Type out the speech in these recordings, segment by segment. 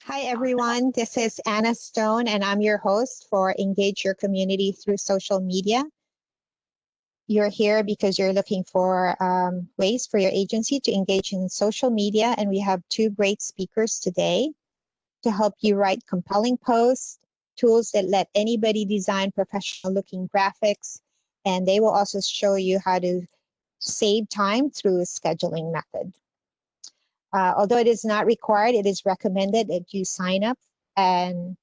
Hi, everyone. This is Anna Stone, and I'm your host for Engage Your Community Through Social Media. You're here because you're looking for ways for your agency to engage in social media, and we have two great speakers today to help you write compelling posts, tools that let anybody design professional-looking graphics, and they will also show you how to save time through a scheduling method. Although it is not required, it is recommended that you sign up, and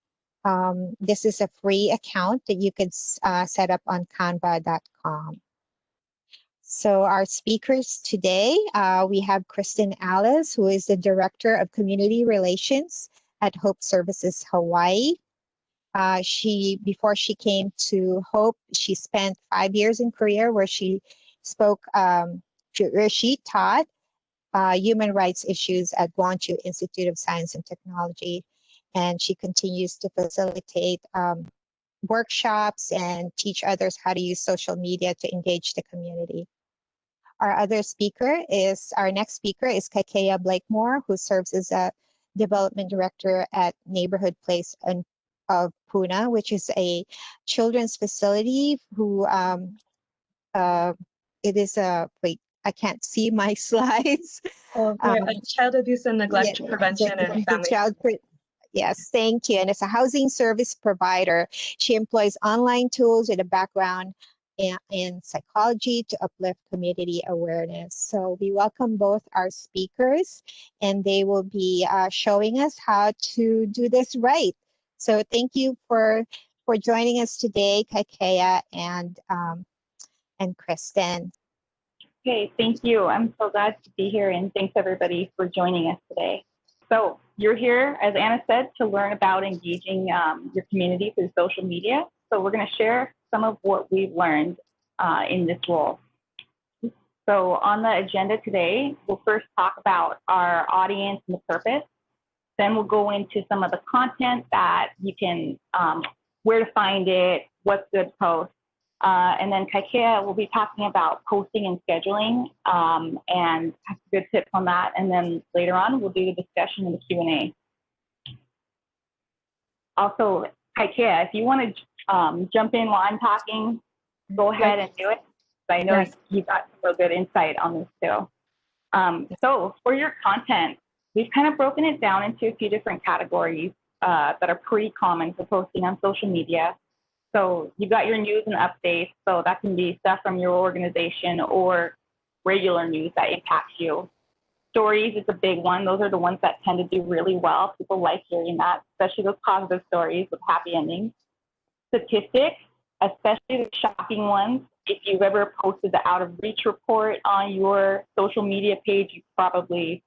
this is a free account that you could set up on canva.com. So our speakers today, we have Kristen Alice, who is the Director of Community Relations at Hope Services Hawaii. Before she came to Hope, she spent 5 years in Korea where she taught human rights issues at Gwangju Institute of Science and Technology, and she continues to facilitate workshops and teach others how to use social media to engage the community. Our next speaker is Kaikea Blakemore, who serves as a development director at Neighborhood Place of Puna, which is a children's facility I can't see my slides. For child abuse and neglect prevention and family. Yes, thank you. And it's a housing service provider. She employs online tools with a background in psychology to uplift community awareness. So we welcome both our speakers, and they will be showing us how to do this right. So thank you for joining us today, Kaikea and Kristen. Okay, thank you. I'm so glad to be here, and thanks everybody for joining us today. So you're here, as Anna said, to learn about engaging your community through social media. So we're going to share some of what we've learned in this role. So on the agenda today, we'll first talk about our audience and the purpose. Then we'll go into some of the content that you can, where to find it, what's good to post. And then Kaikea will be talking about posting and scheduling and have good tips on that. And then later on, we'll do the discussion and the Q&A. Also, Kaikea, if you want to jump in while I'm talking, go ahead and do it. I know you got some real good insight on this too. So for your content, we've kind of broken it down into a few different categories that are pretty common for posting on social media. So you've got your news and updates. So that can be stuff from your organization or regular news that impacts you. Stories is a big one. Those are the ones that tend to do really well. People like hearing that, especially those positive stories with happy endings. Statistics, especially the shocking ones. If you've ever posted the out of reach report on your social media page, you probably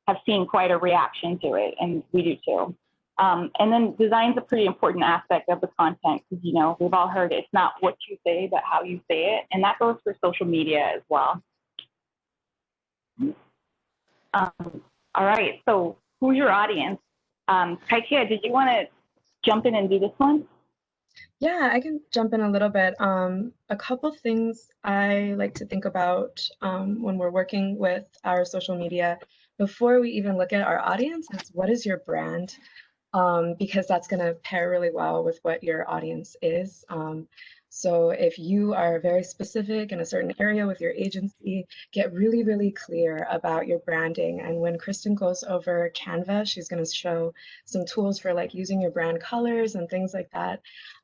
have seen quite a reaction to it, and we do too. And then design is a pretty important aspect of the content because, you know, we've all heard it's not what you say, but how you say it. And that goes for social media as well. All right, so who's your audience? Kaikea, did you want to jump in and do this one? Yeah, I can jump in a little bit. A couple things I like to think about when we're working with our social media before we even look at our audience is what is your brand? Because that's going to pair really well with what your audience is. So if you are very specific in a certain area with your agency, get really, really clear about your branding. And when Kristen goes over Canva, she's going to show some tools for like using your brand colors and things like that.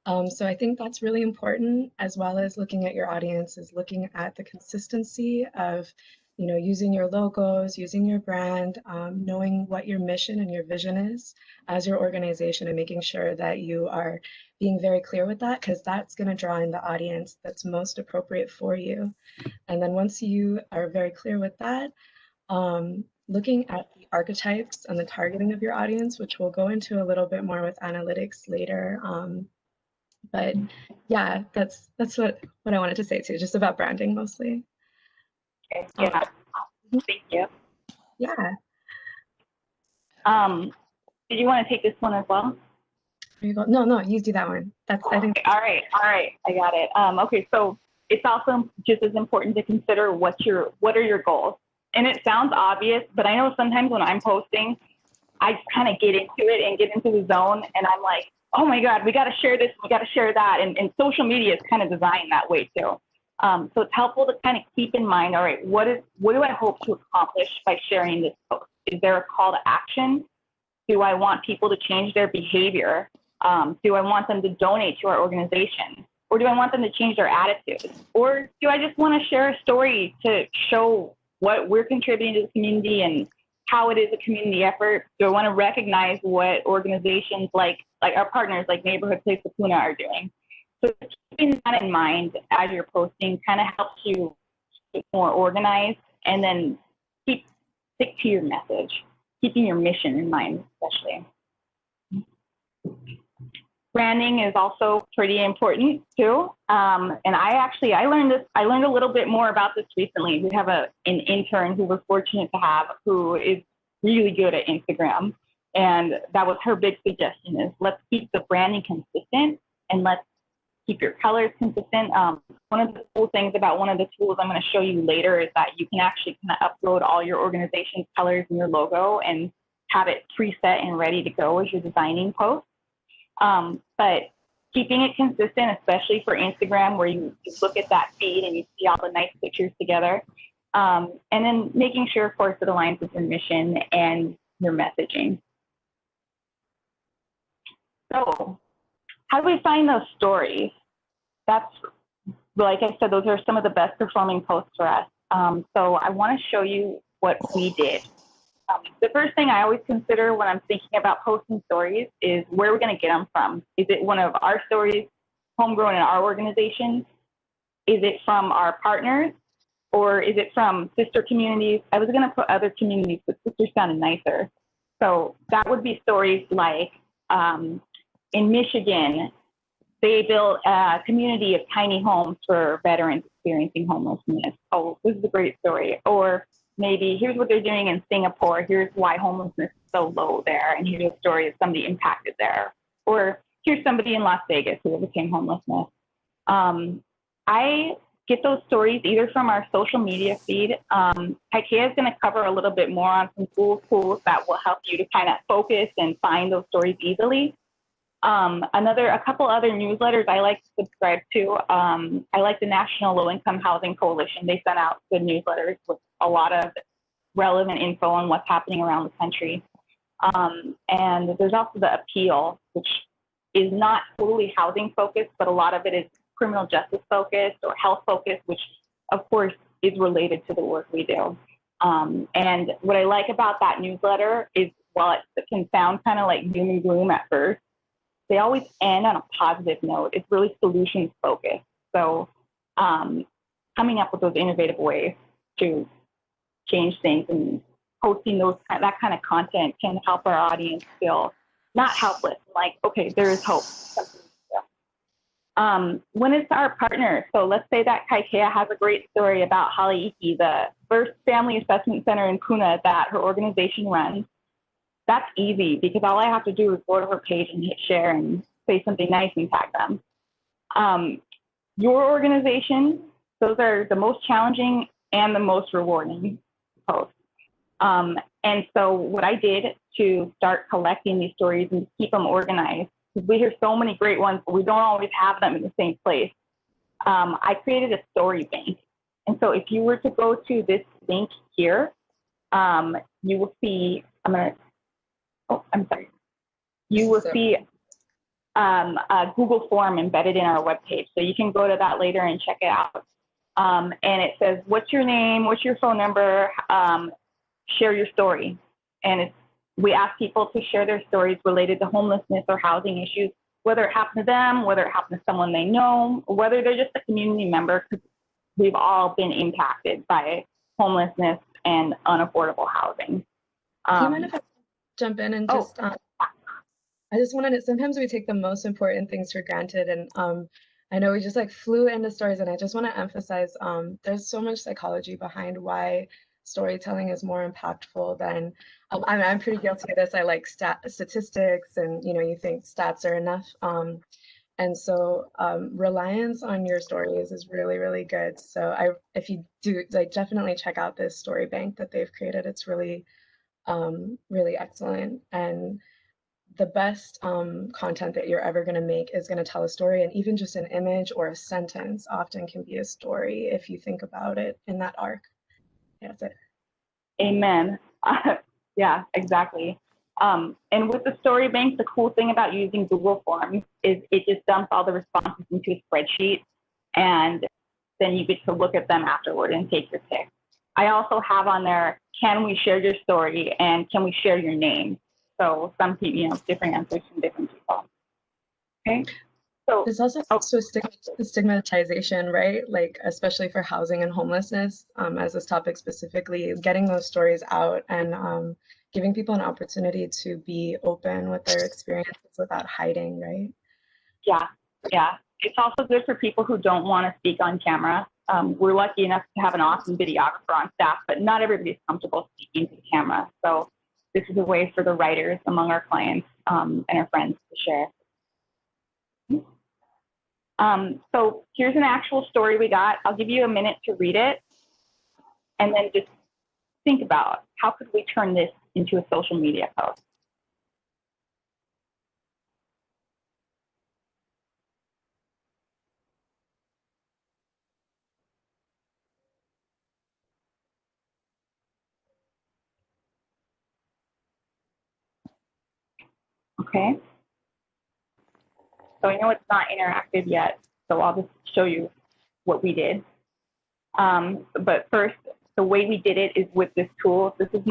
So I think that's really important, as well as looking at your audience is looking at the consistency of, you know, using your logos, using your brand, knowing what your mission and your vision is as your organization, and making sure that you are being very clear with that, because that's going to draw in the audience that's most appropriate for you. And then once you are very clear with that, looking at the archetypes and the targeting of your audience, which we'll go into a little bit more with analytics later. But yeah, that's what I wanted to say too, just about branding mostly. Okay, yeah. Thank you. Yeah. Did you want to take this one as well? There you go. No, you do that one. I think. All right, I got it. Okay, so it's also just as important to consider what are your goals. And it sounds obvious, but I know sometimes when I'm posting, I kind of get into it and get into the zone, and I'm like, oh my God, we got to share this, we got to share that. And social media is kind of designed that way too. So it's helpful to kind of keep in mind, all right, what do I hope to accomplish by sharing this post? Is there a call to action? Do I want people to change their behavior? Do I want them to donate to our organization? Or do I want them to change their attitude? Or do I just want to share a story to show what we're contributing to the community and how it is a community effort? Do I want to recognize what organizations like our partners, like Neighborhood Place of Puna, are doing? So keeping that in mind as you're posting kind of helps you get more organized, and then stick to your message, keeping your mission in mind, especially. Branding is also pretty important too. And I learned a little bit more about this recently. We have an intern who we're fortunate to have who is really good at Instagram. And that was her big suggestion, is let's keep the branding consistent and let's keep your colors consistent. One of the cool things about one of the tools I'm going to show you later is that you can actually kind of upload all your organization's colors and your logo and have it preset and ready to go as you're designing posts. But keeping it consistent, especially for Instagram, where you look at that feed and you see all the nice pictures together. And then making sure, of course, it aligns with your mission and your messaging. So how do we find those stories? That's, like I said, those are some of the best performing posts for us. So I want to show you what we did. The first thing I always consider when I'm thinking about posting stories is where we're going to get them from. Is it one of our stories homegrown in our organization? Is it from our partners? Or is it from sister communities? I was going to put other communities, but sister sounded nicer. So that would be stories like in Michigan, they built a community of tiny homes for veterans experiencing homelessness. Oh, this is a great story. Or maybe here's what they're doing in Singapore. Here's why homelessness is so low there. And here's a story of somebody impacted there. Or here's somebody in Las Vegas who overcame homelessness. I get those stories either from our social media feed. Kaikea is going to cover a little bit more on some cool tools that will help you to kind of focus and find those stories easily. A couple other newsletters I like to subscribe to. I like the National Low Income Housing Coalition. They send out good newsletters with a lot of relevant info on what's happening around the country. And there's also the Appeal, which is not totally housing focused, but a lot of it is criminal justice focused or health focused, which of course is related to the work we do. And what I like about that newsletter is, while it can sound kind of like doom and gloom at first, they always end on a positive note. It's really solutions focused. So coming up with those innovative ways to change things and posting that kind of content can help our audience feel not helpless, like, okay, there is hope. When it's our partner, so let's say that Kaikea has a great story about Haliiki, the first family assessment center in Puna that her organization runs. That's easy because all I have to do is go to her page and hit share and say something nice and tag them. Your organization, those are the most challenging and the most rewarding posts. And so what I did to start collecting these stories and keep them organized, because we hear so many great ones, but we don't always have them in the same place. I created a story bank. And so if you were to go to this link here, you will see, you will see a Google form embedded in our webpage. So you can go to that later and check it out. And it says, what's your name? What's your phone number? Share your story. And we ask people to share their stories related to homelessness or housing issues, whether it happened to them, whether it happened to someone they know, or whether they're just a community member, because we've all been impacted by homelessness and unaffordable housing. Do you mind if I jump in and just, I just wanted to, sometimes we take the most important things for granted, and I know we just like flew into stories, and I just want to emphasize there's so much psychology behind why storytelling is more impactful than, I'm pretty guilty of this. I like statistics, and you think stats are enough. And so reliance on your stories is really, really good. So if you do, like, definitely check out this story bank that they've created. It's really really excellent. And the best content that you're ever going to make is going to tell a story, and even just an image or a sentence often can be a story if you think about it in that arc. Yeah, that's it. Amen. Yeah, exactly. And with the story bank, the cool thing about using Google Forms is it just dumps all the responses into a spreadsheet, and then you get to look at them afterward and take your pick. I also have on there, can we share your story and can we share your name? So some people, you know, different answers from different people. Okay. So there's also stigmatization, right? Like, especially for housing and homelessness, as this topic specifically, getting those stories out and giving people an opportunity to be open with their experiences without hiding, right? Yeah, yeah. It's also good for people who don't want to speak on camera. We're lucky enough to have an awesome videographer on staff, but not everybody's comfortable speaking to the camera. So this is a way for the writers among our clients and our friends to share. So here's an actual story we got. I'll give you a minute to read it and then just think about how could we turn this into a social media post. Okay. So I know it's not interactive yet, so I'll just show you what we did. But first, the way we did it is with this tool. This is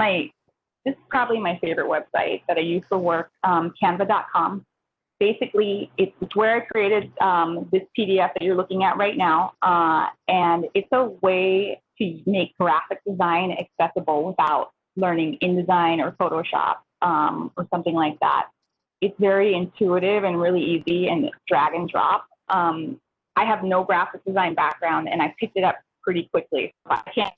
probably my favorite website that I use for work, Canva.com. Basically, it's where I created this PDF that you're looking at right now, and it's a way to make graphic design accessible without learning InDesign or Photoshop or something like that. It's very intuitive and really easy and drag and drop. I have no graphic design background, and I picked it up pretty quickly. I can't.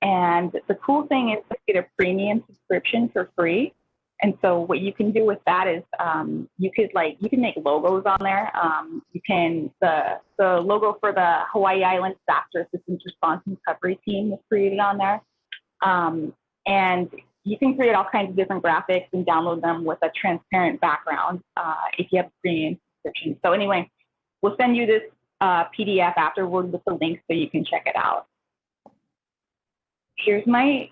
And the cool thing is to get a premium subscription for free. And so what you can do with that is you can make logos on there. You can the logo for the Hawaii Island Disaster Assistance Response and Recovery Team was created on there. And you can create all kinds of different graphics and download them with a transparent background if you have a premium subscription. So anyway, we'll send you this PDF afterward with the link so you can check it out. Here's my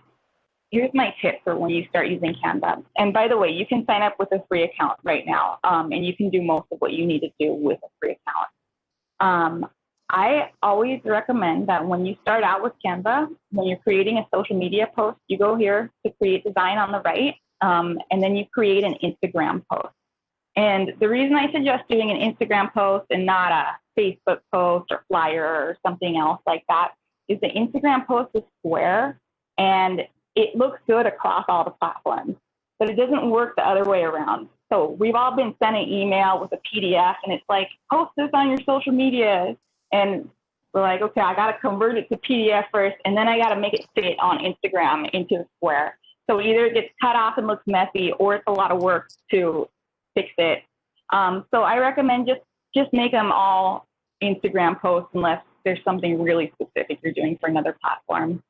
tip for when you start using Canva. And by the way, you can sign up with a free account right now, and you can do most of what you need to do with a free account. I always recommend that when you start out with Canva, when you're creating a social media post, you go here to create design on the right, and then you create an Instagram post. And the reason I suggest doing an Instagram post and not a Facebook post or flyer or something else like that is the Instagram post is square and it looks good across all the platforms, but it doesn't work the other way around. So we've all been sent an email with a PDF and it's like, post this on your social media. And we're like, okay, I got to convert it to PDF first, and then I got to make it fit on Instagram into a square. So either it gets cut off and looks messy, or it's a lot of work to fix it. So I recommend just make them all Instagram posts unless there's something really specific you're doing for another platform.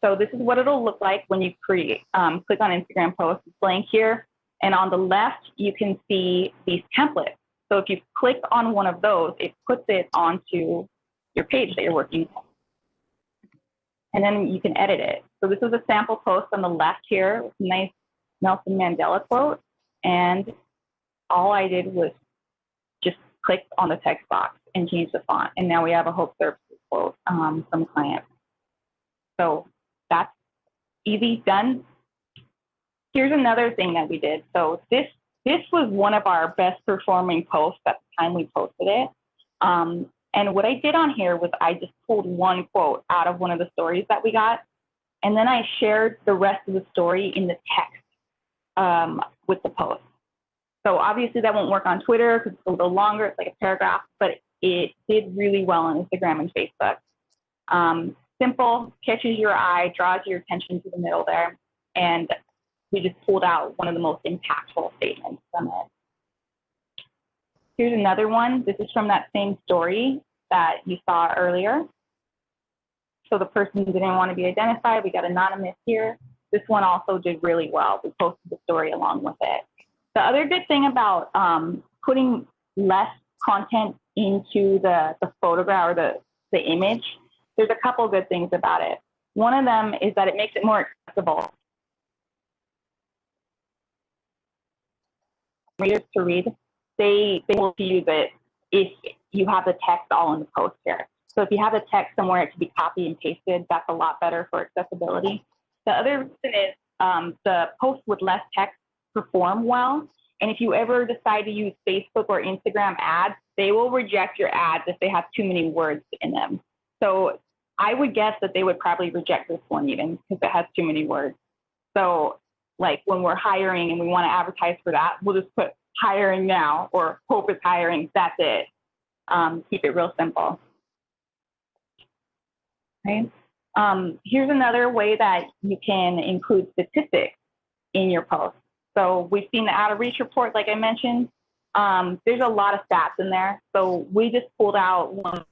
So this is what it'll look like when you click on Instagram post. It's blank here, and on the left you can see these templates. So if you click on one of those, it puts it onto your page that you're working on. And then you can edit it. So this is a sample post on the left here with a nice Nelson Mandela quote. And all I did was just click on the text box and change the font. And now we have a Hope Services quote from a client. So that's easy, done. Here's another thing that we did. So this was one of our best performing posts at the time we posted it. And what I did on here was I just pulled one quote out of one of the stories that we got, and then I shared the rest of the story in the text with the post. So obviously that won't work on Twitter because it's a little longer, it's like a paragraph, but it did really well on Instagram and Facebook. Simple, catches your eye, draws your attention to the middle there, and we just pulled out one of the most impactful statements from it. Here's another one. This is from that same story that you saw earlier. so the person didn't want to be identified. We got anonymous here. This one also did really well. We posted the story along with it. The other good thing about putting less content into the photograph or the image, there's a couple good things about it. One of them is that it makes it more accessible. Readers to read, they will see that if you have the text all in the post here. So if you have the text somewhere, it can be copied and pasted. That's a lot better for accessibility. The other reason is the posts with less text perform well. And if you ever decide to use Facebook or Instagram ads, they will reject your ads if they have too many words in them. So I would guess that they would probably reject this one even because it has too many words. So like when we're hiring and we want to advertise for that, we'll just put hiring now or Hope is hiring. That's it. Keep it real simple. Okay. Here's another way that you can include statistics in your post. So we've seen the out of reach report, like I mentioned. There's a lot of stats in there. So we just pulled out one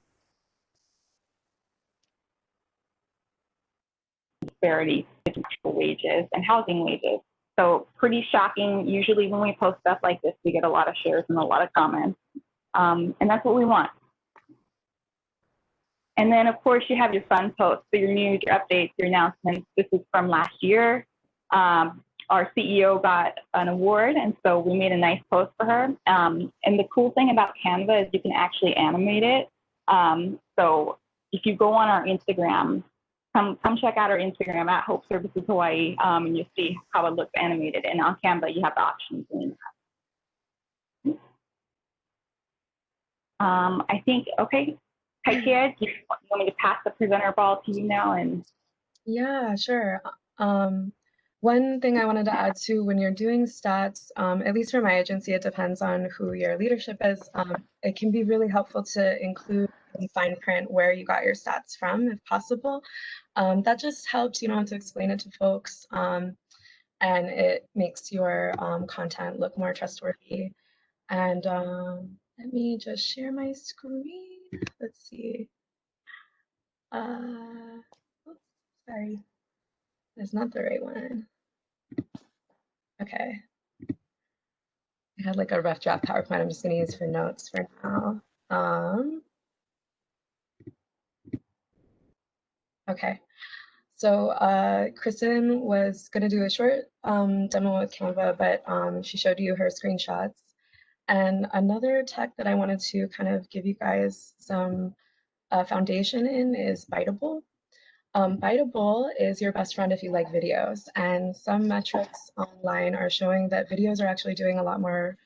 disparity between wages and housing wages. So pretty shocking. Usually when we post stuff like this, we get a lot of shares and a lot of comments. And that's what we want. And then, of course, you have your fun posts, so your news, your updates, your announcements. This is from last year. Our CEO got an award, and so we made a nice post for her. And the cool thing about Canva is you can actually animate it. So if you go on our Instagram, come check out our Instagram at Hope Services Hawaii, and you'll see how it looks animated. And on Canva, you have the options doing that. I think, okay. Kaikea, do you want me to pass the presenter ball to you now? And yeah, sure. One thing I wanted to add to when you're doing stats, at least for my agency, it depends on who your leadership is. It can be really helpful to include in fine print where you got your stats from, if possible. That just helps. You don't have to explain it to folks, and it makes your content look more trustworthy. And let me just share my screen. Let's see. Oops, sorry, that's not the right one. Okay. I had like a rough draft PowerPoint I'm just going to use for notes for now. Okay. So Kristen was going to do a short demo with Canva, but she showed you her screenshots. And another tech that I wanted to kind of give you guys some foundation in is Biteable. Biteable is your best friend if you like videos, and some metrics online are showing that videos are actually doing a lot more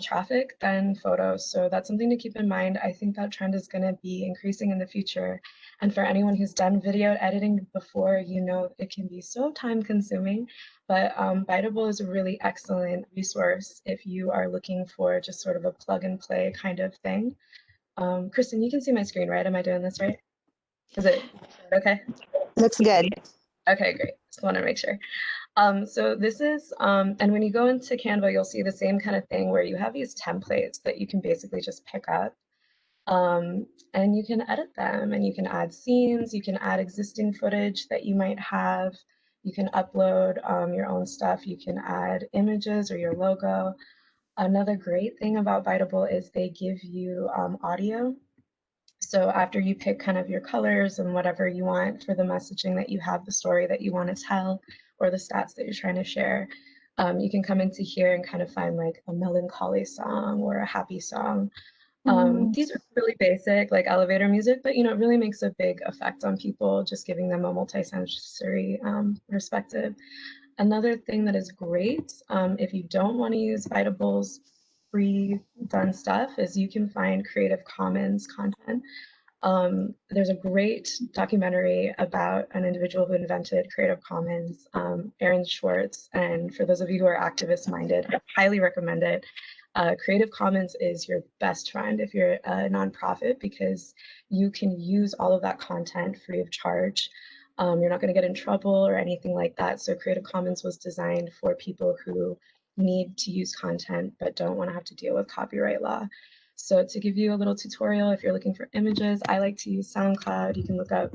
traffic than photos. So that's something to keep in mind. I think that trend is going to be increasing in the future. And for anyone who's done video editing before, you know it can be so time consuming, but Biteable is a really excellent resource if you are looking for just sort of a plug and play kind of thing. Kristen, you can see my screen, right? Am I doing this right? Is it okay? Looks good. Okay, great. Just want to make sure. So this is, and when you go into Canva, you'll see the same kind of thing where you have these templates that you can basically just pick up. And you can edit them, and you can add scenes, you can add existing footage that you might have, you can upload your own stuff, you can add images or your logo. Another great thing about Biteable is they give you audio. So after you pick kind of your colors and whatever you want for the messaging that you have, the story that you want to tell, or the stats that you're trying to share, you can come into here and kind of find like a melancholy song or a happy song. These are really basic, like elevator music, but you know, it really makes a big effect on people, just giving them a multi-sensory perspective. Another thing that is great, if you don't want to use Bitable's pre-done stuff, is you can find Creative Commons content. There's a great documentary about an individual who invented Creative Commons, Aaron Schwartz, and for those of you who are activist-minded, I highly recommend it. Creative Commons is your best friend if you're a nonprofit, because you can use all of that content free of charge. You're not going to get in trouble or anything like that. So Creative Commons was designed for people who need to use content but don't want to have to deal with copyright law. So to give you a little tutorial, if you're looking for images, I like to use SoundCloud. You can look up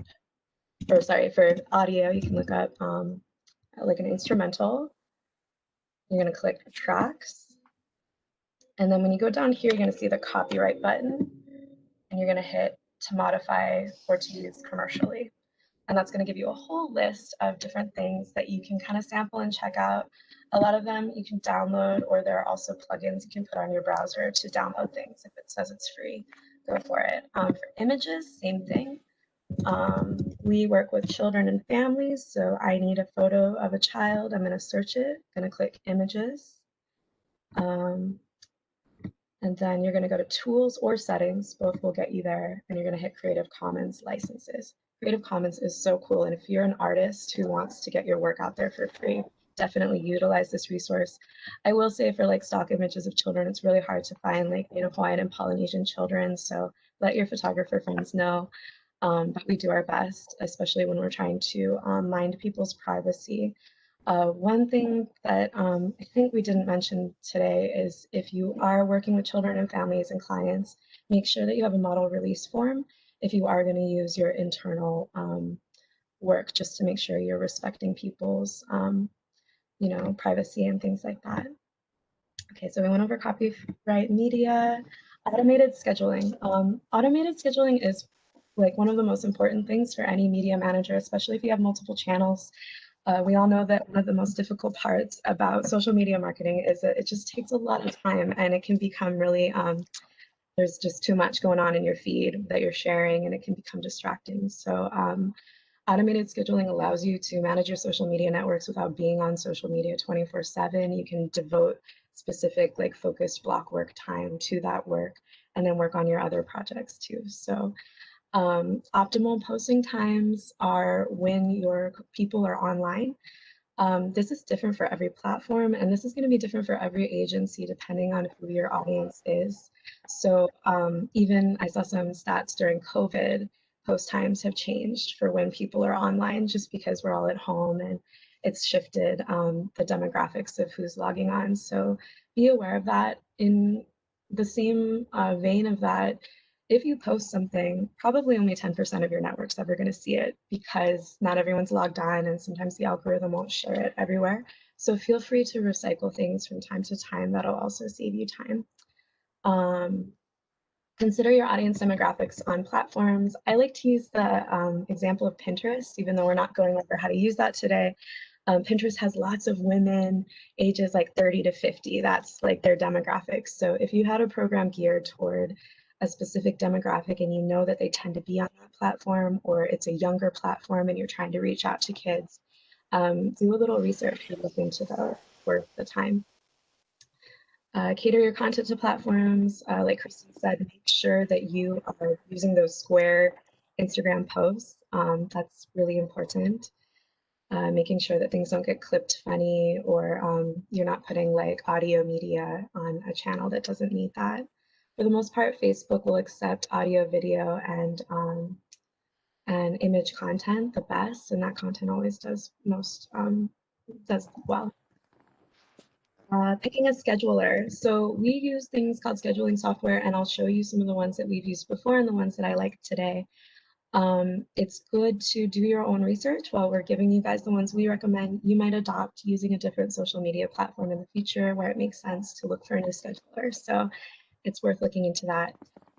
or sorry, for audio, you can look up like an instrumental. You're going to click tracks. And then when you go down here, you're going to see the copyright button, and you're going to hit to modify or to use commercially. And that's going to give you a whole list of different things that you can kind of sample and check out. A lot of them you can download, or there are also plugins you can put on your browser to download things. If it says it's free, go for it. For images, same thing. We work with children and families, so I need a photo of a child. I'm going to search it, going to click images. And then you're going to go to tools or settings, both will get you there, and you're going to hit Creative Commons licenses. Creative Commons is so cool, and if you're an artist who wants to get your work out there for free, definitely utilize this resource. I will say for like stock images of children, it's really hard to find like Native Hawaiian and Polynesian children, so let your photographer friends know. But we do our best, especially when we're trying to mind people's privacy. One thing that I think we didn't mention today is if you are working with children and families and clients, make sure that you have a model release form if you are going to use your internal work, just to make sure you're respecting people's privacy and things like that. Okay, so we went over copyright media, automated scheduling. Automated scheduling is like one of the most important things for any media manager, especially if you have multiple channels. We all know that one of the most difficult parts about social media marketing is that it just takes a lot of time, and it can become really, there's just too much going on in your feed that you're sharing, and it can become distracting. So automated scheduling allows you to manage your social media networks without being on social media 24/7. You can devote specific like focused block work time to that work, and then work on your other projects too. So optimal posting times are when your people are online. This is different for every platform, and this is going to be different for every agency depending on who your audience is. So even I saw some stats during COVID, post times have changed for when people are online, just because we're all at home and it's shifted the demographics of who's logging on. So be aware of that. In the same vein of that, if you post something, probably only 10% of your network's ever going to see it, because not everyone's logged on, and sometimes the algorithm won't share it everywhere. So feel free to recycle things from time to time. That'll also save you time. Consider your audience demographics on platforms. I like to use the example of Pinterest, even though we're not going over how to use that today. Pinterest has lots of women ages like 30 to 50. That's like their demographics. So if you had a program geared toward a specific demographic and you know that they tend to be on that platform, or it's a younger platform and you're trying to reach out to kids, do a little research and look into those worth the time. Cater your content to platforms. Like Christine said, make sure that you are using those square Instagram posts. That's really important. Making sure that things don't get clipped funny, or you're not putting like audio media on a channel that doesn't need that. For the most part, Facebook will accept audio, video, and image content the best, and that content always does well. Picking a scheduler. So we use things called scheduling software, and I'll show you some of the ones that we've used before and the ones that I like today. It's good to do your own research while we're giving you guys the ones we recommend. You might adopt using a different social media platform in the future where it makes sense to look for a new scheduler. So it's worth looking into that.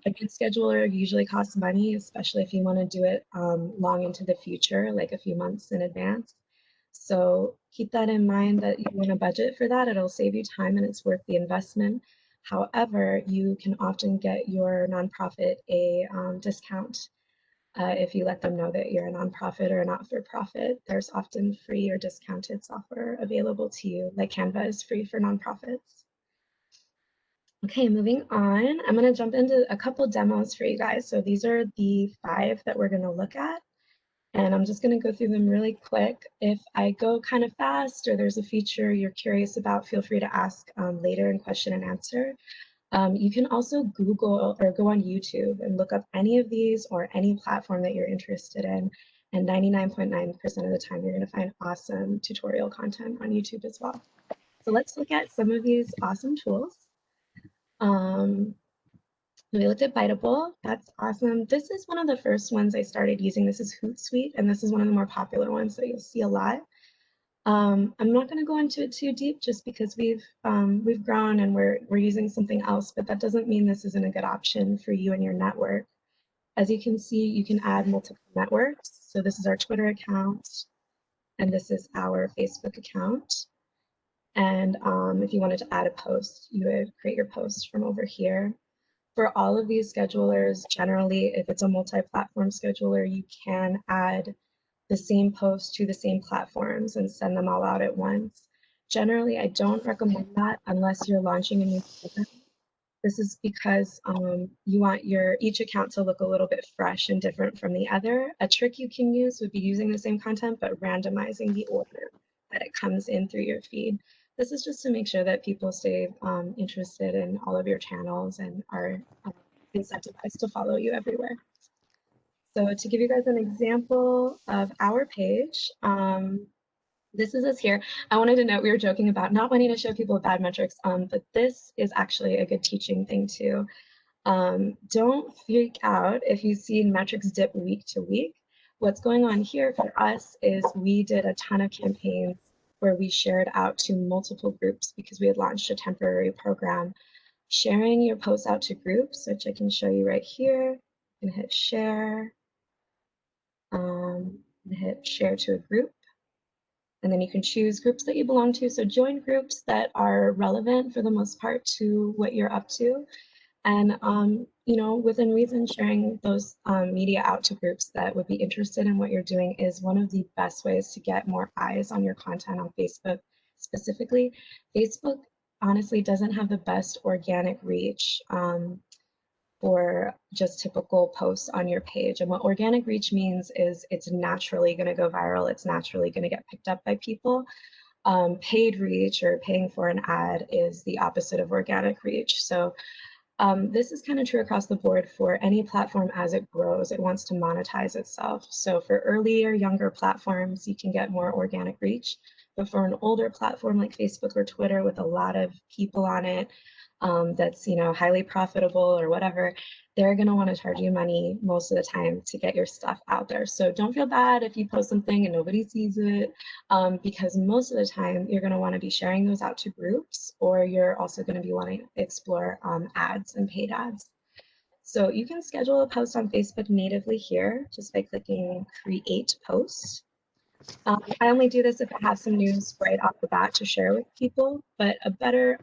A good scheduler usually costs money, especially if you want to do it long into the future, like a few months in advance. So keep that in mind, that you want to budget for that. It'll save you time and it's worth the investment. However, you can often get your nonprofit a discount if you let them know that you're a nonprofit or a not-for-profit. There's often free or discounted software available to you, like Canva is free for nonprofits. Okay, moving on. I'm going to jump into a couple demos for you guys. So these are the 5 that we're going to look at, and I'm just going to go through them really quick. If I go kind of fast, or there's a feature you're curious about, feel free to ask later in question and answer. You can also Google or go on YouTube and look up any of these or any platform that you're interested in, and 99.9% of the time you're going to find awesome tutorial content on YouTube as well. So let's look at some of these awesome tools. We looked at Biteable. That's awesome. This is one of the first ones I started using. This is Hootsuite, and this is one of the more popular ones that you'll see a lot. I'm not going to go into it too deep just because we've grown and we're using something else, but that doesn't mean this isn't a good option for you and your network. As you can see, you can add multiple networks. So this is our Twitter account, and this is our Facebook account. And if you wanted to add a post, you would create your post from over here. For all of these schedulers, generally, if it's a multi-platform scheduler, you can add the same post to the same platforms and send them all out at once. Generally, I don't recommend that unless you're launching a new program. This is because you want each account to look a little bit fresh and different from the other. A trick you can use would be using the same content, but randomizing the order that it comes in through your feed. This is just to make sure that people stay interested in all of your channels and are incentivized to follow you everywhere. So to give you guys an example of our page, this is us here. I wanted to note we were joking about not wanting to show people bad metrics, but this is actually a good teaching thing too. Don't freak out if you see metrics dip week to week. What's going on here for us is we did a ton of campaigns where we shared out to multiple groups because we had launched a temporary program. Sharing your posts out to groups, which I can show you right here. You can hit share, hit share to a group. And then you can choose groups that you belong to. So join groups that are relevant for the most part to what you're up to. And, you know, within reason, sharing those media out to groups that would be interested in what you're doing is one of the best ways to get more eyes on your content on Facebook specifically. Facebook honestly doesn't have the best organic reach for just typical posts on your page. And what organic reach means is it's naturally going to go viral. It's naturally going to get picked up by people. Paid reach or paying for an ad is the opposite of organic reach. So this is kind of true across the board for any platform as it grows. It wants to monetize itself. So for earlier, younger platforms, you can get more organic reach. But for an older platform like Facebook or Twitter with a lot of people on it, that's, you know, highly profitable or whatever, they're going to want to charge you money most of the time to get your stuff out there. So don't feel bad if you post something and nobody sees it, because most of the time you're going to want to be sharing those out to groups, or you're also going to be wanting to explore ads and paid ads. So you can schedule a post on Facebook natively here just by clicking create post. I only do this if I have some news right off the bat to share with people, but a better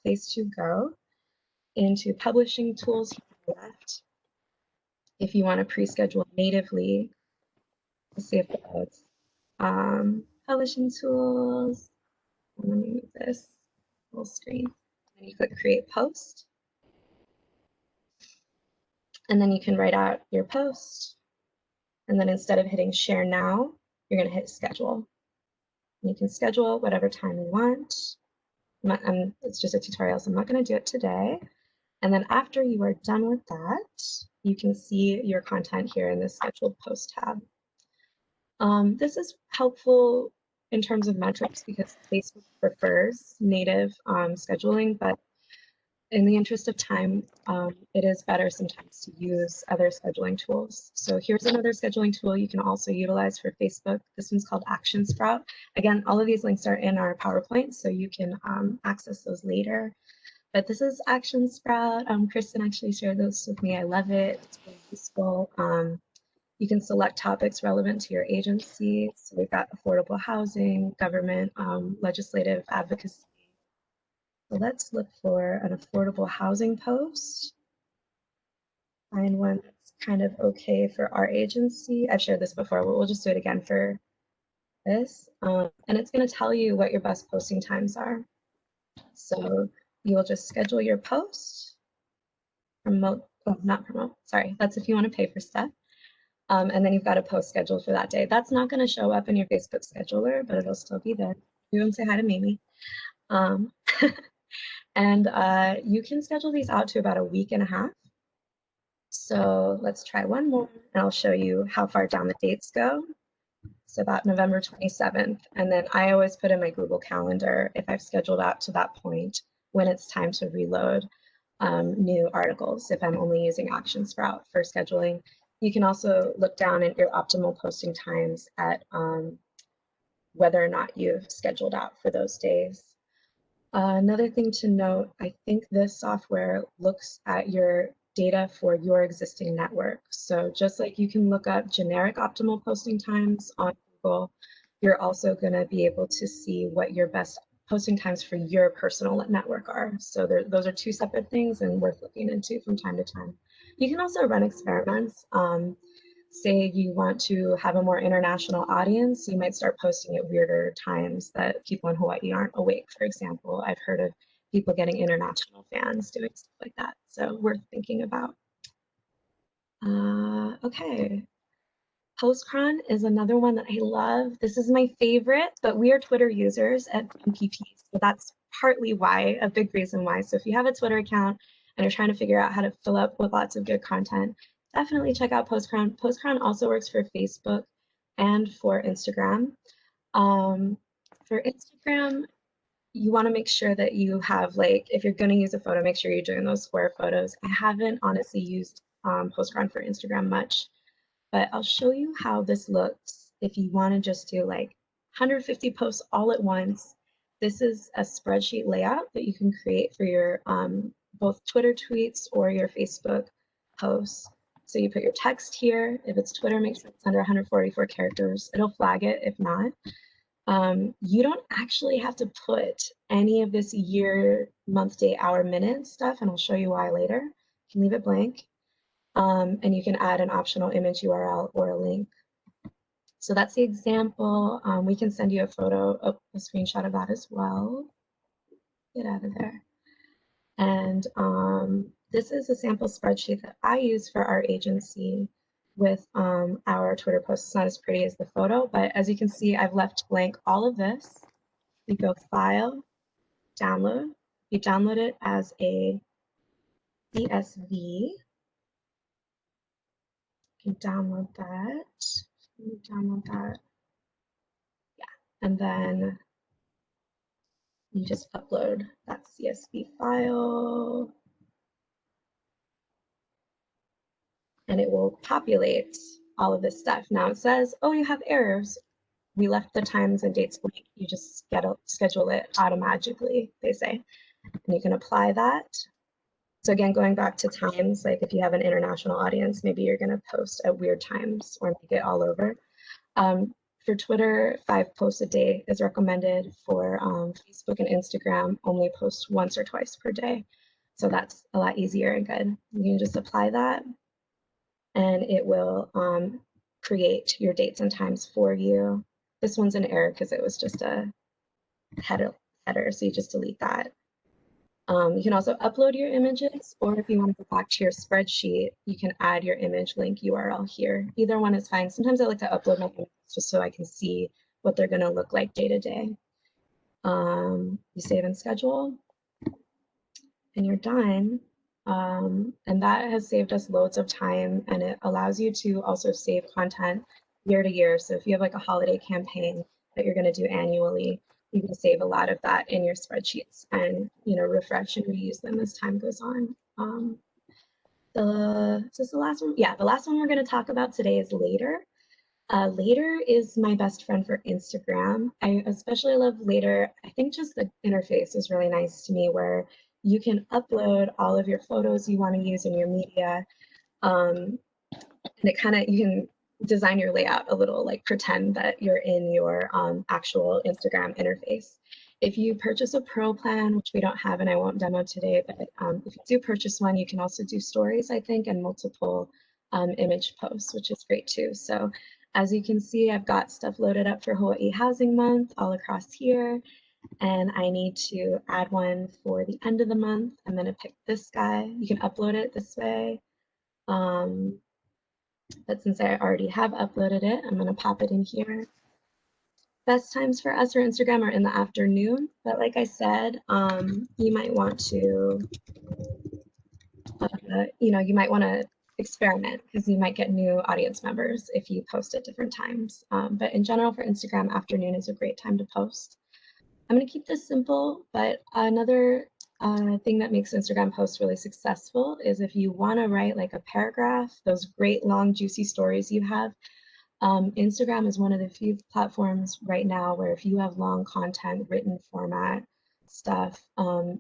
place to go into publishing tools here on the left. If you want to pre-schedule natively, let's see if it goes. Publishing tools, let me move this full screen. And you click create post. And then you can write out your post. And then instead of hitting share now, you're going to hit schedule. And you can schedule whatever time you want. It's just a tutorial, so I'm not going to do it today. And then after you are done with that, you can see your content here in the scheduled post tab. This is helpful in terms of metrics because Facebook prefers native scheduling, but in the interest of time, it is better sometimes to use other scheduling tools. So here's another scheduling tool you can also utilize for Facebook. This one's called Action Sprout. Again, all of these links are in our PowerPoint, so you can access those later. But this is Action Sprout. Kristen actually shared this with me. I love it. It's really useful. You can select topics relevant to your agency. So we've got affordable housing, government, legislative advocacy. So let's look for an affordable housing post. Find one that's kind of okay for our agency. I've shared this before, but we'll just do it again for this. And it's going to tell you what your best posting times are. So you will just schedule your post, promote, oh, not promote, sorry, that's if you want to pay for stuff. And then you've got a post scheduled for that day. That's not going to show up in your Facebook scheduler, but it'll still be there. You can say hi to Mimi. And you can schedule these out to about a week and a half. So let's try one more, and I'll show you how far down the dates go. So about November 27th. And then I always put in my Google Calendar if I've scheduled out to that point when it's time to reload. new articles if I'm only using Action Sprout for scheduling. You can also look down at your optimal posting times at whether or not you've scheduled out for those days. Another thing to note, I think this software looks at your data for your existing network. So just like you can look up generic optimal posting times on Google, you're also going to be able to see what your best posting times for your personal network are. So those are two separate things and worth looking into from time to time. You can also run experiments. Say you want to have a more international audience, you might start posting at weirder times that people in Hawaii aren't awake, for example. I've heard of people getting international fans doing stuff like that, so worth thinking about. Okay, Postcon is another one that I love. This is my favorite, but we are Twitter users at MPP, so that's partly why, a big reason why. So if you have a Twitter account and you're trying to figure out how to fill up with lots of good content, definitely check out Postcon. Postcon also works for Facebook and for Instagram. For Instagram, you want to make sure that you have, like, if you're going to use a photo, make sure you're doing those square photos. I haven't honestly used Postcon for Instagram much, but I'll show you how this looks if you want to just do like 150 posts all at once. This is a spreadsheet layout that you can create for your both Twitter tweets or your Facebook posts. So you put your text here. If it's Twitter, make sure it's under 144 characters. It'll flag it if not. You don't actually have to put any of this year, month, day, hour, minute stuff, and I'll show you why later. You can leave it blank. And you can add an optional image URL or a link. So that's the example. We can send you a photo, a screenshot of that as well. Get out of there. And this is a sample spreadsheet that I use for our agency with our Twitter posts. It's not as pretty as the photo, but as you can see, I've left blank all of this. We go File, Download. You download it as a CSV. You can download that. Download that. Yeah, and then you just upload that CSV file, and it will populate all of this stuff. Now it says, oh, you have errors. We left the times and dates blank. You just schedule it automatically, they say, and you can apply that. So again, going back to times, like if you have an international audience, maybe you're going to post at weird times or make it all over. For Twitter, 5 posts a day is recommended. For Facebook and Instagram, only post once or twice per day. So that's a lot easier and good. You can just apply that, and it will create your dates and times for you. This one's an error because it was just a header, so you just delete that. You can also upload your images, or if you want to go back to your spreadsheet, you can add your image link URL here. Either one is fine. Sometimes I like to upload my images just so I can see what they're going to look like day to day. You save and schedule, and you're done. And that has saved us loads of time, and it allows you to also save content year to year. So if you have like a holiday campaign that you're going to do annually, you can save a lot of that in your spreadsheets and, you know, refresh and reuse them as time goes on. Is this the last one? Yeah, the last one we're going to talk about today is Later. Later is my best friend for Instagram. I especially love Later. I think just the interface is really nice to me, where you can upload all of your photos you want to use in your media. And it kind of, you can design your layout a little, like pretend that you're in your actual Instagram interface. If you purchase a Pro plan, which we don't have and I won't demo today, but if you do purchase one, you can also do stories, I think, and multiple image posts, which is great too. So as you can see, I've got stuff loaded up for Hawaii Housing Month all across here, and I need to add one for the end of the month. I'm going to pick this guy. You can upload it this way. But since I already have uploaded it, I'm going to pop it in here. Best times for us for Instagram are in the afternoon, but like I said, you might want to, you might want to experiment, because you might get new audience members if you post at different times. But in general, for Instagram, afternoon is a great time to post. I'm going to keep this simple, but another thing that makes Instagram posts really successful is if you want to write like a paragraph, those great long juicy stories you have. Instagram is one of the few platforms right now where if you have long content, written format stuff,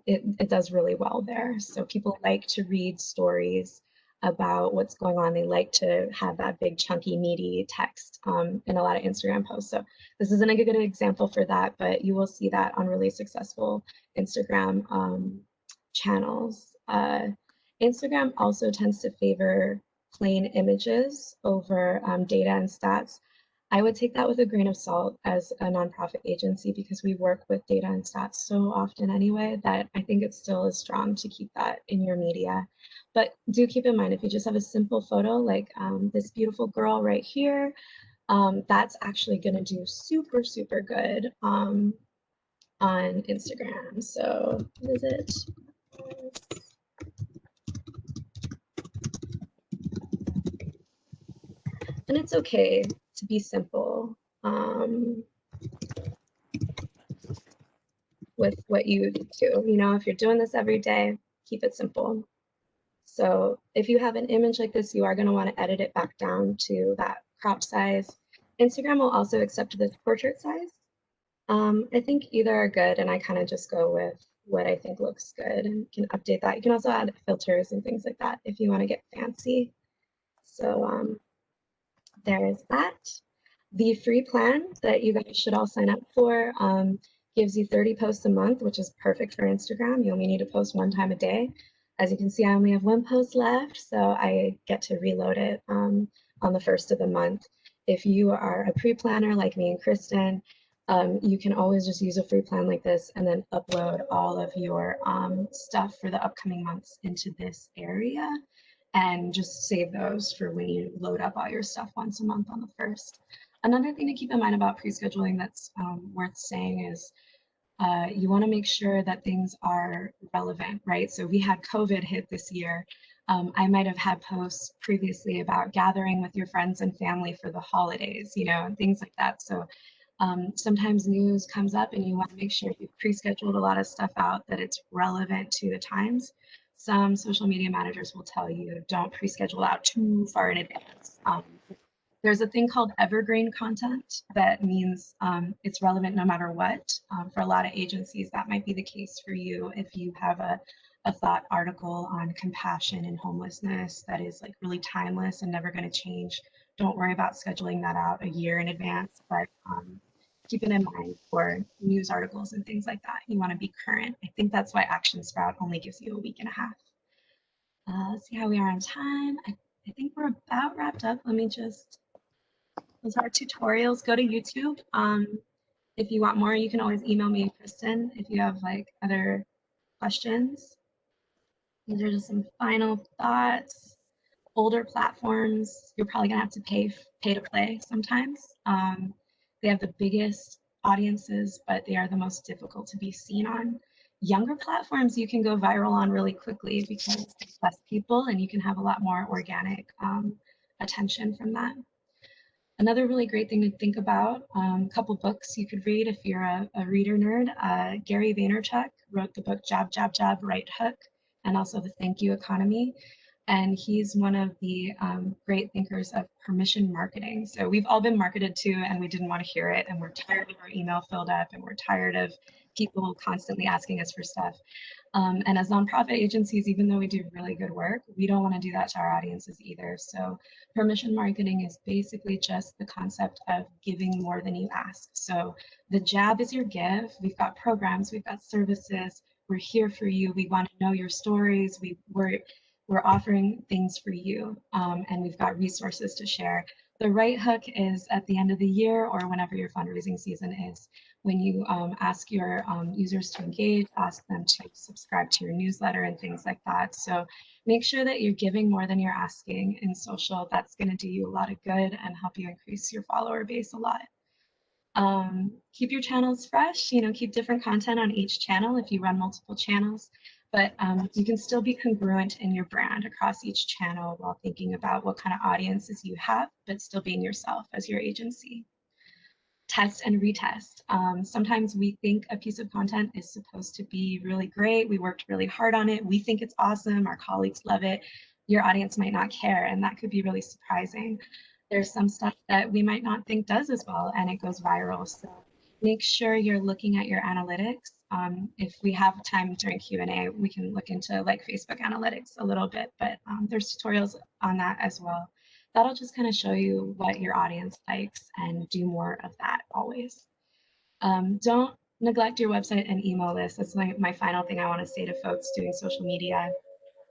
it does really well there. So people like to read stories about what's going on. They like to have that big chunky meaty text in a lot of Instagram posts. So this isn't a good example for that, but you will see that on really successful Instagram channels. Instagram also tends to favor plain images over data and stats. I would take that with a grain of salt as a nonprofit agency because we work with data and stats so often anyway that I think it still is strong to keep that in your media. But do keep in mind, if you just have a simple photo like this beautiful girl right here, that's actually going to do super, super good on Instagram. So what is it? And it's okay to be simple with what you do. You know, if you're doing this every day, keep it simple. So if you have an image like this, you are going to want to edit it back down to that crop size. Instagram will also accept the portrait size. I think either are good, and I kind of just go with what I think looks good and can update that. You can also add filters and things like that if you want to get fancy. So there is that. The free plan that you guys should all sign up for gives you 30 posts a month, which is perfect for Instagram. You only need to post one time a day. As you can see, I only have one post left, so I get to reload it on the first of the month. If you are a pre-planner like me and Kristen, you can always just use a free plan like this and then upload all of your stuff for the upcoming months into this area and just save those for when you load up all your stuff once a month on the first. Another thing to keep in mind about pre-scheduling that's worth saying is you want to make sure that things are relevant, right? So we had COVID hit this year. I might have had posts previously about gathering with your friends and family for the holidays, you know, and things like that. So sometimes news comes up and you want to make sure you've pre-scheduled a lot of stuff out that it's relevant to the times. Some social media managers will tell you don't pre-schedule out too far in advance. There's a thing called evergreen content that means it's relevant no matter what. For a lot of agencies, that might be the case for you if you have a thought article on compassion and homelessness that is like really timeless and never going to change. Don't worry about scheduling that out a year in advance, but keep it in mind for news articles and things like that. You want to be current. I think that's why Action Sprout only gives you a week and a half. Let's see how we are on time. I think we're about wrapped up. Let me just, those are our tutorials. Go to YouTube. If you want more, you can always email me and Kristen if you have like other questions. These are just some final thoughts. Older platforms, you're probably gonna have to pay to play sometimes. They have the biggest audiences, but they are the most difficult to be seen on. Younger platforms you can go viral on really quickly because there's less people and you can have a lot more organic attention from that. Another really great thing to think about, a couple books you could read if you're a reader nerd. Gary Vaynerchuk wrote the book Jab, Jab, Jab, Right Hook, and also the Thank You Economy. And he's one of the great thinkers of permission marketing. So we've all been marketed to and we didn't want to hear it. And we're tired of our email filled up and we're tired of people constantly asking us for stuff. And as nonprofit agencies, even though we do really good work, we don't want to do that to our audiences either. So permission marketing is basically just the concept of giving more than you ask. So the jab is your give. We've got programs, we've got services. We're here for you. We want to know your stories. We're offering things for you, and we've got resources to share. The right hook is at the end of the year or whenever your fundraising season is, when you ask your users to engage, ask them to subscribe to your newsletter and things like that. So make sure that you're giving more than you're asking in social. That's going to do you a lot of good and help you increase your follower base a lot. Keep your channels fresh, you know, keep different content on each channel if you run multiple channels, but you can still be congruent in your brand across each channel while thinking about what kind of audiences you have, but still being yourself as your agency. test and retest. Sometimes we think a piece of content is supposed to be really great. We worked really hard on it. We think it's awesome. Our colleagues love it. Your audience might not care, and that could be really surprising. There's some stuff that we might not think does as well, and it goes viral. So make sure you're looking at your analytics. If we have time during Q&A, we can look into like Facebook analytics a little bit, but there's tutorials on that as well. That'll just kind of show you what your audience likes, and do more of that always. Don't neglect your website and email list. That's my final thing I want to say to folks doing social media.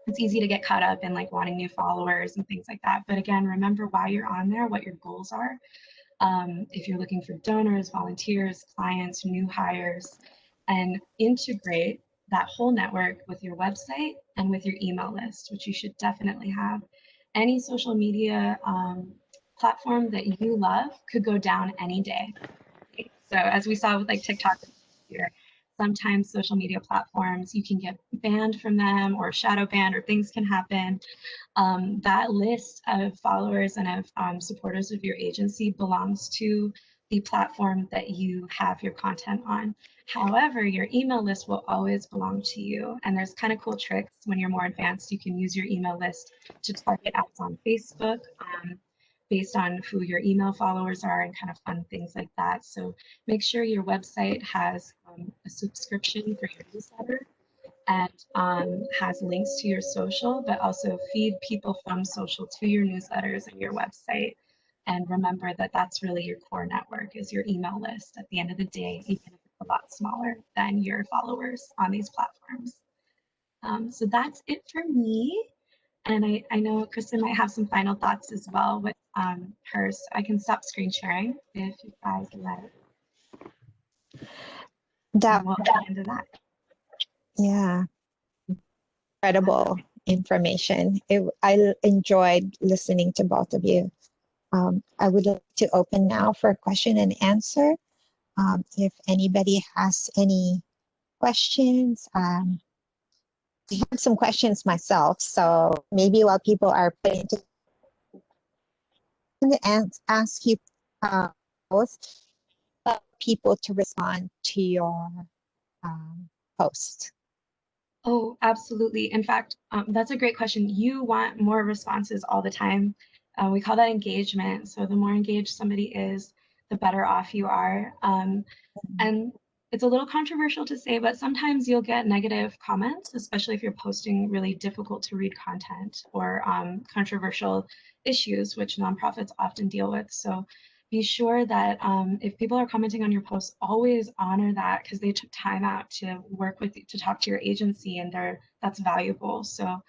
It's easy to get caught up in like wanting new followers and things like that. But again, remember why you're on there, what your goals are. If you're looking for donors, volunteers, clients, new hires, and integrate that whole network with your website and with your email list, which you should definitely have. Any social media platform that you love could go down any day. So as we saw with like TikTok here, sometimes social media platforms, you can get banned from them or shadow banned, or things can happen. That list of followers and of supporters of your agency belongs to the platform that you have your content on. However, your email list will always belong to you. And there's kind of cool tricks when you're more advanced. You can use your email list to target ads on Facebook based on who your email followers are, and kind of fun things like that. So make sure your website has a subscription for your newsletter, and has links to your social, but also feed people from social to your newsletters and your website. And remember that that's really your core network, is your email list at the end of the day, even if it's a lot smaller than your followers on these platforms. So that's it for me. And I know Kristen might have some final thoughts as well with hers. I can stop screen sharing if you guys let. That, we'll get into that. yeah, incredible information. I enjoyed listening to both of you. I would like to open now for question and answer. If anybody has any questions, I have some questions myself, so maybe while people are putting to ask you both people to respond to your post. Oh, absolutely. In fact, that's a great question. You want more responses all the time. We call that engagement. So the more engaged somebody is, the better off you are. And it's a little controversial to say, but sometimes you'll get negative comments, especially if you're posting really difficult to read content or controversial issues, which nonprofits often deal with. So be sure that if people are commenting on your posts, always honor that, because they took time out to work with you, to talk to your agency, and that's valuable. So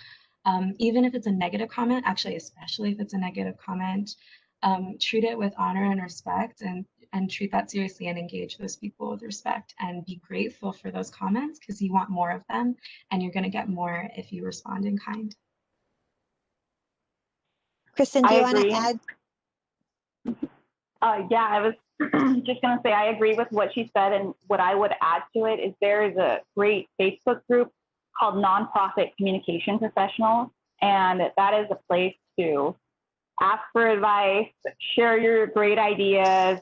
even if it's a negative comment, actually, especially if it's a negative comment, treat it with honor and respect, and treat that seriously, and engage those people with respect, and be grateful for those comments, because you want more of them, and you're going to get more if you respond in kind. Kristen, do you want to add? Yeah, I was just going to say I agree with what she said, and what I would add to it is there is a great Facebook group called Nonprofit Communication Professionals, and that is a place to ask for advice, share your great ideas,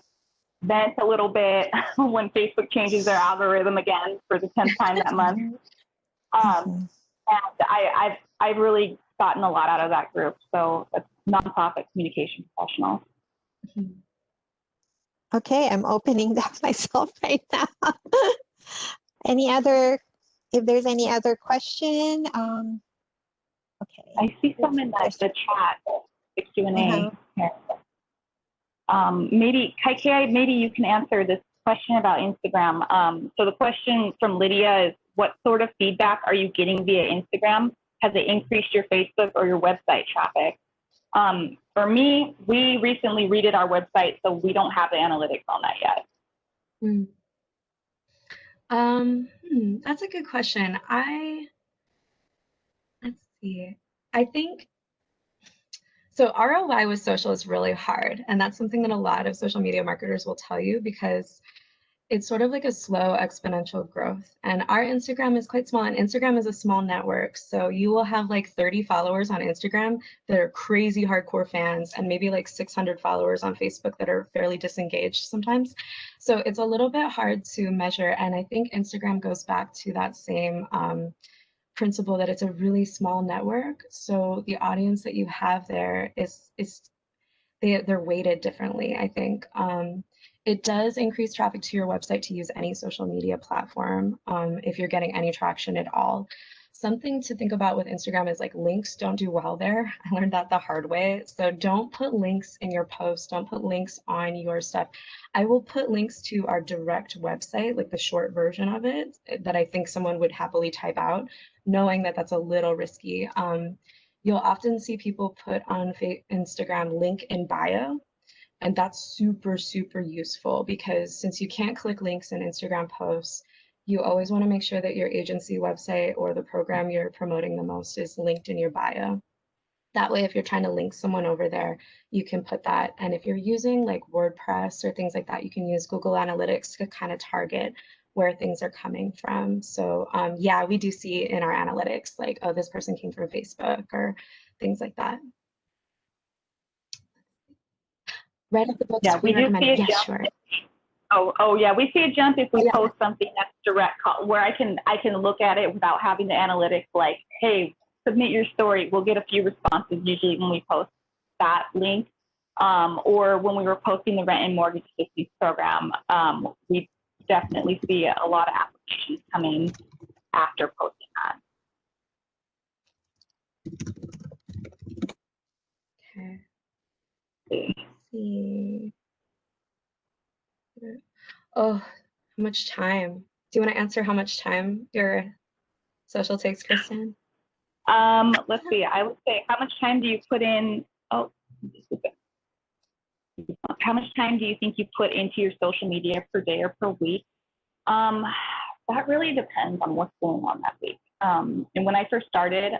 vent a little bit when Facebook changes their algorithm again for the 10th time that month. And I've really gotten a lot out of that group. So it's Nonprofit Communication Professionals. Okay, I'm opening that myself right now. If there's any other question, okay. I see some in the chat, the Q&A. Maybe, Kaikei, maybe you can answer this question about Instagram. So the question from Lydia is, what sort of feedback are you getting via Instagram? Has it increased your Facebook or your website traffic? For me, we recently redid our website, so we don't have the analytics on that yet. That's a good question. Let's see. I think, so ROI with social is really hard. And that's something that a lot of social media marketers will tell you, because it's sort of like a slow exponential growth. And our Instagram is quite small, and Instagram is a small network. So you will have like 30 followers on Instagram that are crazy hardcore fans, and maybe like 600 followers on Facebook that are fairly disengaged sometimes. So it's a little bit hard to measure. And I think Instagram goes back to that same principle that it's a really small network. So the audience that you have there is they're weighted differently, I think. It does increase traffic to your website to use any social media platform if you're getting any traction at all. Something to think about with Instagram is like links don't do well there. I learned that the hard way. So don't put links in your posts. Don't put links on your stuff. I will put links to our direct website, like the short version of it, that I think someone would happily type out, knowing that that's a little risky. You'll often see people put on Instagram link in bio, and that's super, super useful because since you can't click links in Instagram posts, you always want to make sure that your agency website or the program you're promoting the most is linked in your bio. That way, if you're trying to link someone over there, you can put that. And if you're using like WordPress or things like that, you can use Google Analytics to kind of target where things are coming from. So yeah, we do see in our analytics, like, oh, this person came from Facebook or things like that. Right up the books. Yeah, we do see a jump. Sure. Oh yeah, we see a jump if we post something that's direct, where I can look at it without having the analytics. Like, hey, submit your story. We'll get a few responses usually when we post that link, or when we were posting the rent and mortgage assistance program. We definitely see a lot of applications coming after posting that. Okay. Let's see. Oh, how much time? Do you want to answer how much time your social takes, Kristen? Let's see. I would say, how much time do you put in? Oh, how much time do you think you put into your social media per day or per week? That really depends on what's going on that week. And when I first started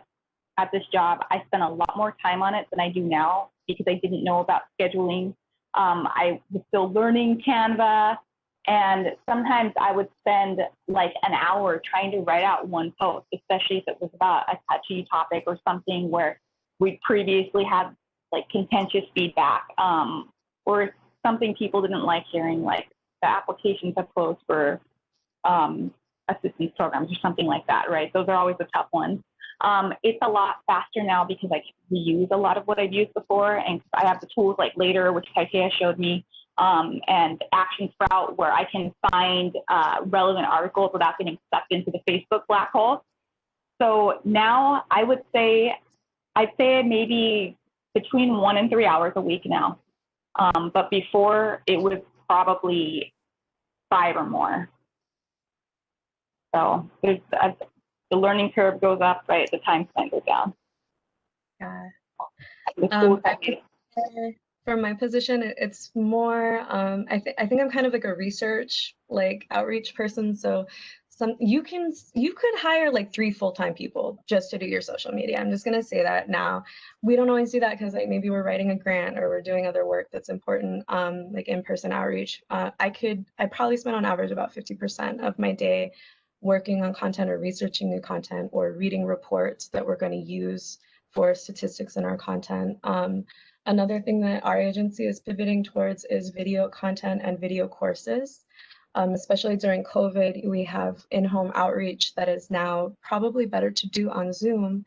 at this job, I spent a lot more time on it than I do now because I didn't know about scheduling. I was still learning Canva, and sometimes I would spend like an hour trying to write out one post, especially if it was about a touchy topic or something where we previously had like contentious feedback, or something people didn't like hearing, like the applications I closed for assistance programs or something like that, right? Those are always the tough ones. It's a lot faster now because I can reuse a lot of what I've used before, and I have the tools like Later, which Taitea showed me, and Action Sprout, where I can find relevant articles without getting sucked into the Facebook black hole. So now I'd say maybe between 1 and 3 hours a week now. But before it was probably 5 or more. So there's the learning curve goes up, right? The time spent goes down. Yeah. For my position, it's more. I think I'm kind of like a research, like outreach person. So you could hire like 3 full-time people just to do your social media. I'm just gonna say that now. We don't always do that because like maybe we're writing a grant or we're doing other work that's important, like in-person outreach. I probably spend on average about 50% of my day working on content or researching new content or reading reports that we're going to use for statistics in our content. Another thing that our agency is pivoting towards is video content and video courses. Especially during COVID, we have in-home outreach that is now probably better to do on Zoom.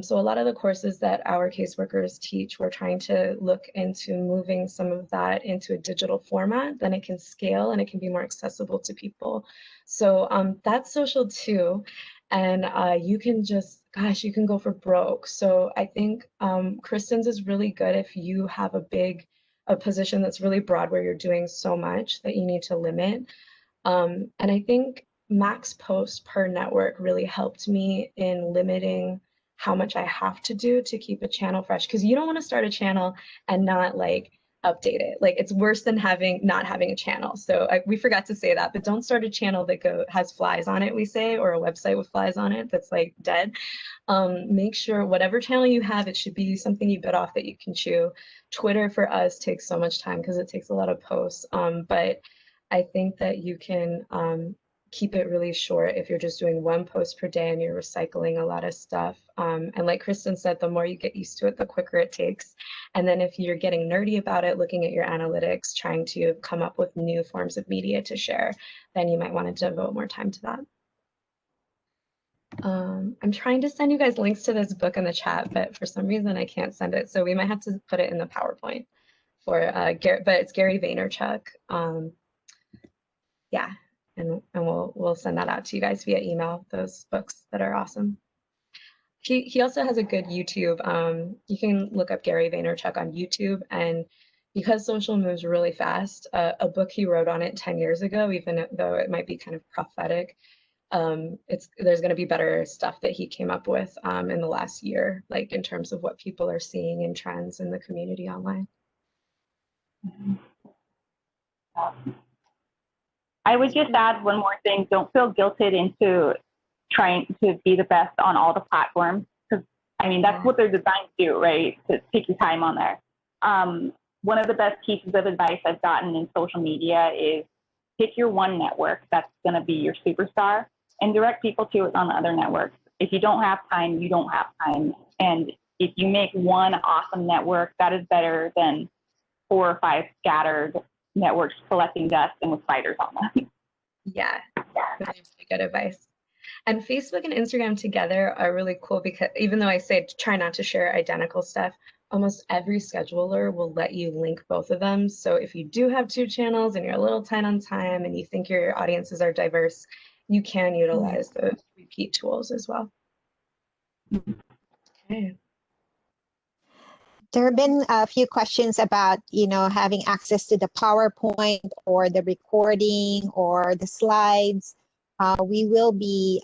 So a lot of the courses that our caseworkers teach, we're trying to look into moving some of that into a digital format, then it can scale and it can be more accessible to people. So that's social too. And you can just, gosh, you can go for broke. So I think Kristen's is really good if you have a position that's really broad where you're doing so much that you need to limit. And I think max posts per network really helped me in limiting how much I have to do to keep a channel fresh, because you don't want to start a channel and not like update it. Like it's worse than not having a channel. So we forgot to say that, but don't start a channel that has flies on it, we say, or a website with flies on it that's like dead. Make sure whatever channel you have, it should be something you bit off that you can chew. Twitter for us takes so much time because it takes a lot of posts, but I think that you can keep it really short if you're just doing one post per day and you're recycling a lot of stuff. And like Kristen said, the more you get used to it, the quicker it takes. And then if you're getting nerdy about it, looking at your analytics, trying to come up with new forms of media to share, then you might want to devote more time to that. I'm trying to send you guys links to this book in the chat, but for some reason I can't send it. So we might have to put it in the PowerPoint for Gary, but it's Gary Vaynerchuk. Yeah, and we'll send that out to you guys via email, those books that are awesome. He also has a good YouTube. You can look up Gary Vaynerchuk on YouTube, and because social moves really fast, a book he wrote on it 10 years ago, even though it might be kind of prophetic, there's going to be better stuff that he came up with in the last year, like in terms of what people are seeing in trends in the community online. I would just add one more thing. Don't feel guilted into trying to be the best on all the platforms, because I mean that's what they're designed to do, right? To take your time on there. One of the best pieces of advice I've gotten in social media is pick your one network that's going to be your superstar and direct people to it on the other networks. If you don't have time, you don't have time. And if you make one awesome network, that is better than 4 or 5 scattered networks collecting dust and with spiders on them. Yeah, really good advice. And Facebook and Instagram together are really cool because even though I say try not to share identical stuff, almost every scheduler will let you link both of them. So if you do have 2 channels and you're a little tight on time and you think your audiences are diverse, you can utilize those repeat tools as well. Okay. There have been a few questions about, having access to the PowerPoint or the recording or the slides. We will be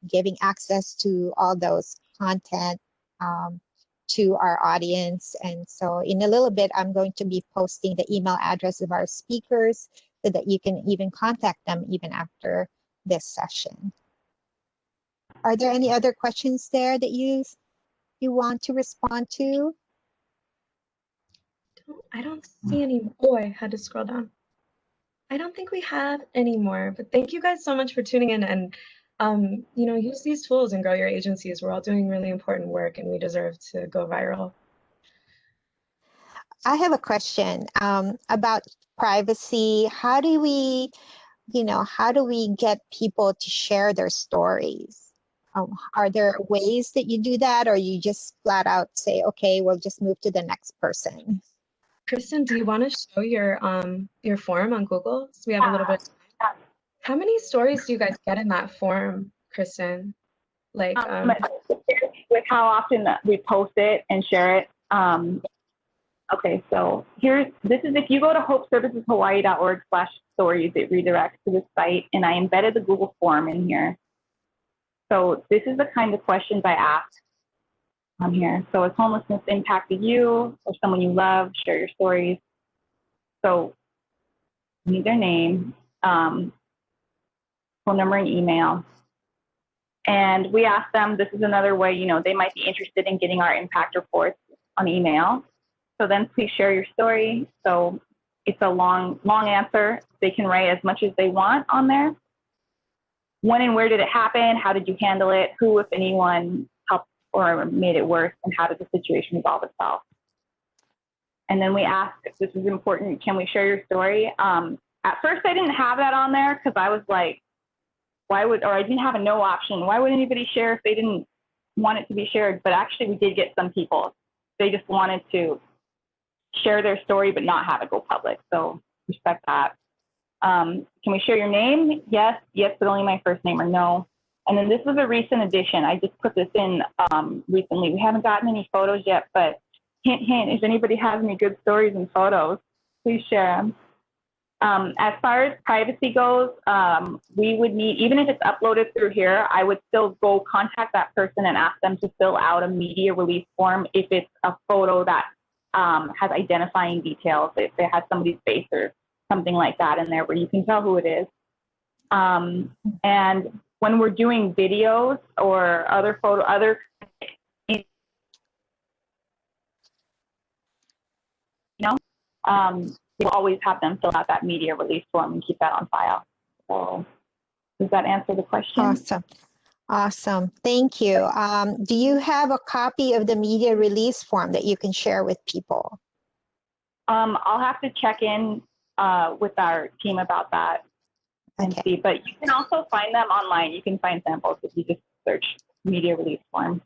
giving access to all those content to our audience. And so in a little bit, I'm going to be posting the email address of our speakers so that you can even contact them even after this session. Are there any other questions there that you want to respond to? I don't see any. Oh, I had to scroll down. I don't think we have any more, but thank you guys so much for tuning in and use these tools and grow your agencies. We're all doing really important work and we deserve to go viral. I have a question about privacy. How do we get people to share their stories? Are there ways that you do that, or you just flat out say, okay, we'll just move to the next person? Kristen, do you want to show your form on Google? So we have a little bit of time. How many stories do you guys get in that form, Kristen? Like with how often we post it and share it. Okay, so this is if you go to hopeserviceshawaii.org/stories, it redirects to this site, and I embedded the Google form in here. So this is the kind of questions I ask on here. So has homelessness impacted you or someone you love? Share your stories. So you need their name, phone number, and email. And we ask them, this is another way, they might be interested in getting our impact reports on email. So then please share your story. So it's a long answer. They can write as much as they want on there. When and where did it happen? How did you handle it? Who, if anyone, helped or made it worse? And how did the situation resolve itself? And then we ask, this is important, can we share your story? At first, I didn't have that on there because I was like, I didn't have a no option. Why would anybody share if they didn't want it to be shared? But actually, we did get some people. They just wanted to share their story but not have it go public. So respect that. Can we share your name? Yes, but only my first name, or no. And then this was a recent addition. I just put this in recently. We haven't gotten any photos yet, but hint, if anybody has any good stories and photos, please share them. As far as privacy goes, we would need, even if it's uploaded through here, I would still go contact that person and ask them to fill out a media release form if it's a photo that has identifying details, if it has somebody's face or something like that in there where you can tell who it is. And when we're doing videos or other we'll always have them fill out that media release form and keep that on file. So does that answer the question? Awesome. Awesome. Thank you. Do you have a copy of the media release form that you can share with people? I'll have to check in with our team about that and see, but you can also find them online. You can find samples if you just search media release form.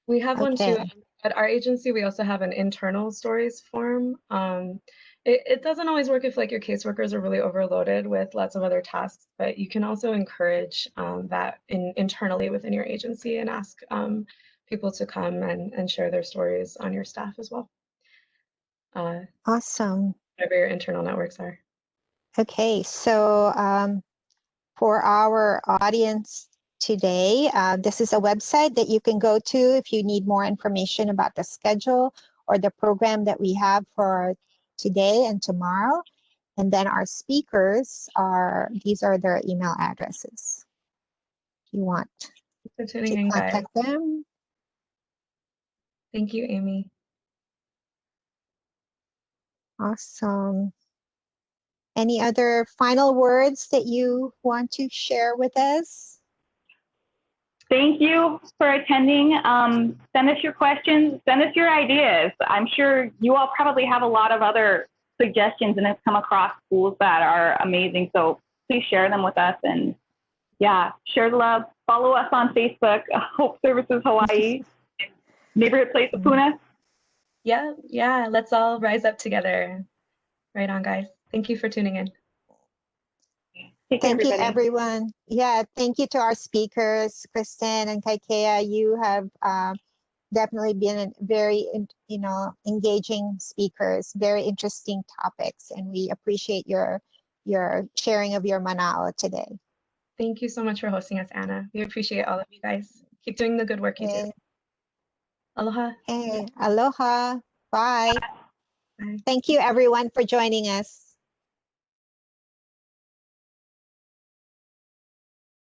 We have one too. At our agency, we also have an internal stories form. It doesn't always work if like your caseworkers are really overloaded with lots of other tasks, but you can also encourage that internally within your agency and ask people to come and share their stories on your staff as well. Awesome. Whatever your internal networks are. Okay, so for our audience today, this is a website that you can go to if you need more information about the schedule or the program that we have for today and tomorrow. And then our speakers are, these are their email addresses. If you want to contact them. Thank you, Amy. Awesome. Any other final words that you want to share with us? Thank you for attending. Send us your questions, send us your ideas. I'm sure you all probably have a lot of other suggestions and have come across schools that are amazing. So please share them with us, and yeah, share the love. Follow us on Facebook, Hope Services Hawaii, Neighborhood Place of Puna. Yeah, let's all rise up together. Right on, guys. Thank you for tuning in. Thank you, everyone. Yeah, thank you to our speakers, Kristen and Kaikea. You have definitely been very, engaging speakers, very interesting topics, and we appreciate your sharing of your manao today. Thank you so much for hosting us, Anna. We appreciate all of you guys. Keep doing the good work you do. Aloha. Hey, aloha. Bye. Bye. Thank you, everyone, for joining us.